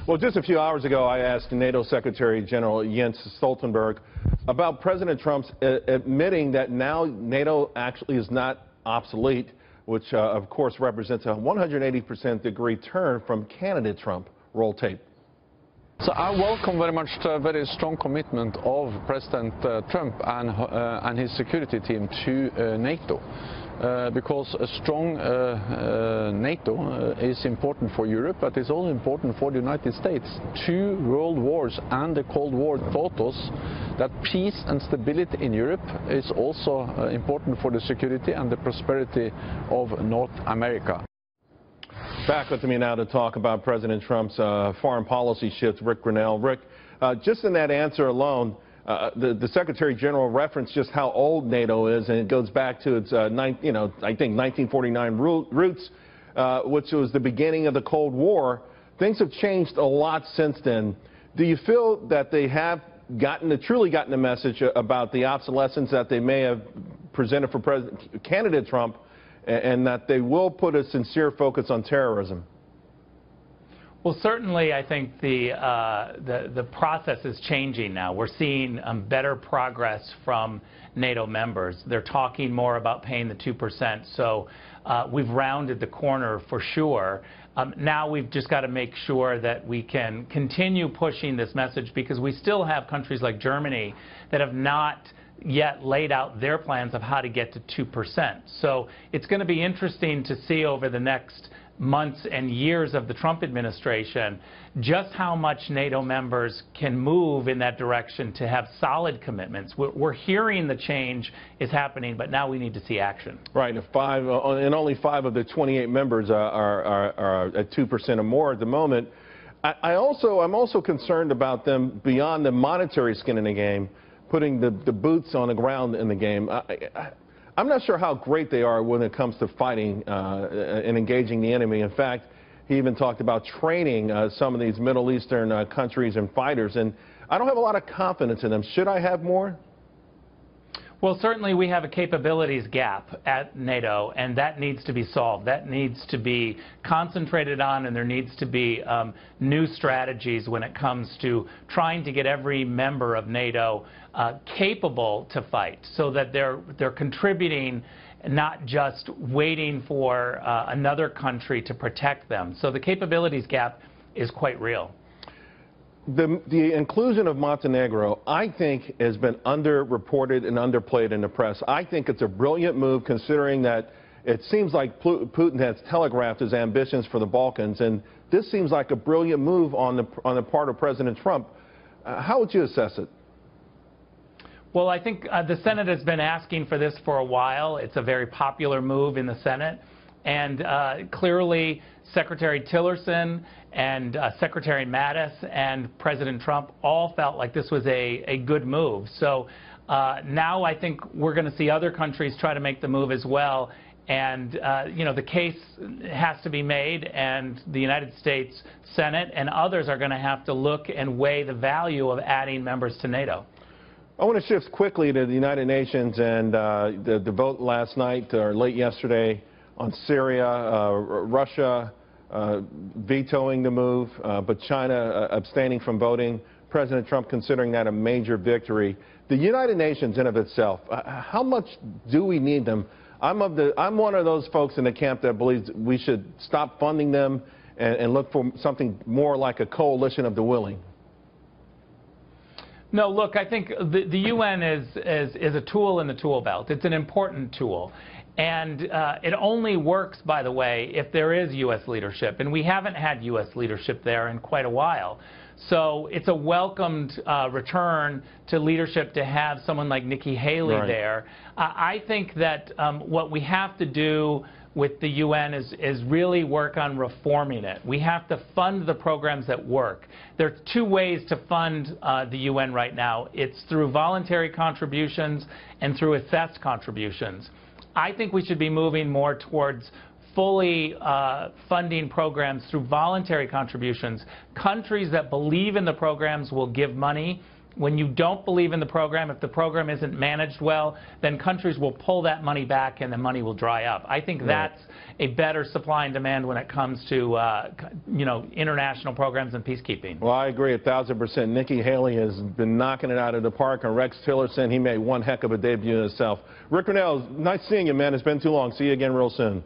Well, just a few hours ago, I asked NATO Secretary General Jens Stoltenberg about President Trump's admitting that now NATO actually is not obsolete, which, of course, represents a 180% degree turn from candidate Trump. Roll tape. So I welcome very much the very strong commitment of President Trump and his security team to NATO. Because a strong NATO is important for Europe, but it's also important for the United States. 2 world wars and the Cold War taught us that peace and stability in Europe is also important for the security and the prosperity of North America. Back with me now to talk about President Trump's foreign policy shifts, Rick Grenell. Rick, just in that answer alone, the Secretary General referenced just how old NATO is, and it goes back to its, I think 1949 roots, which was the beginning of the Cold War. Things have changed a lot since then. Do you feel that they have truly gotten the message about the obsolescence that they may have presented for candidate Trump, and that they will put a sincere focus on terrorism? Well, certainly, I think the process is changing now. We're seeing better progress from NATO members. They're talking more about paying the 2%. So we've rounded the corner for sure. Now we've just got to make sure that we can continue pushing this message, because we still have countries like Germany that have not yet laid out their plans of how to get to 2%. So it's going to be interesting to see over the next months and years of the Trump administration just how much NATO members can move in that direction to have solid commitments. We're hearing the change is happening, but now we need to see action. Right, and only 5 of the 28 members are at 2% or more at the moment. I'm also concerned about them beyond the monetary skin in the game, putting the boots on the ground in the game. I'm not sure how great they are when it comes to fighting and engaging the enemy. In fact, he even talked about training some of these Middle Eastern countries and fighters, and I don't have a lot of confidence in them. Should I have more? Well, certainly we have a capabilities gap at NATO, and that needs to be solved. That needs to be concentrated on, and there needs to be new strategies when it comes to trying to get every member of NATO capable to fight, so that they're contributing, not just waiting for another country to protect them. So the capabilities gap is quite real. The inclusion of Montenegro, I think, has been underreported and underplayed in the press. I think it's a brilliant move, considering that it seems like Putin has telegraphed his ambitions for the Balkans, and this seems like a brilliant move on the part of President Trump. How would you assess it? Well, I think the Senate has been asking for this for a while. It's a very popular move in the Senate. And clearly, Secretary Tillerson and Secretary Mattis and President Trump all felt like this was a good move. So now I think we're going to see other countries try to make the move as well. And, the case has to be made, and the United States Senate and others are going to have to look and weigh the value of adding members to NATO. I want to shift quickly to the United Nations and the vote last night or late yesterday on Syria, Russia vetoing the move, but China abstaining from voting. President Trump considering that a major victory. The United Nations in of itself, how much do we need them? I'm one of those folks in the camp that believes we should stop funding them and look for something more like a coalition of the willing. No, look, I think the UN is a tool in the tool belt. It's an important tool. And it only works, by the way, if there is U.S. leadership. And we haven't had U.S. leadership there in quite a while. So it's a welcomed return to leadership to have someone like Nikki Haley there. I think that what we have to do with the UN is really work on reforming it. We have to fund the programs that work. There are 2 ways to fund the UN right now. It's through voluntary contributions and through assessed contributions. I think we should be moving more towards fully funding programs through voluntary contributions. Countries that believe in the programs will give money, When you don't believe in the program, if the program isn't managed well, then countries will pull that money back and the money will dry up. I think that's a better supply and demand when it comes to international programs and peacekeeping. Well, I agree 1,000%. Nikki Haley has been knocking it out of the park, and Rex Tillerson, he made one heck of a debut himself. Rick Grenell, nice seeing you, man. It's been too long. See you again real soon.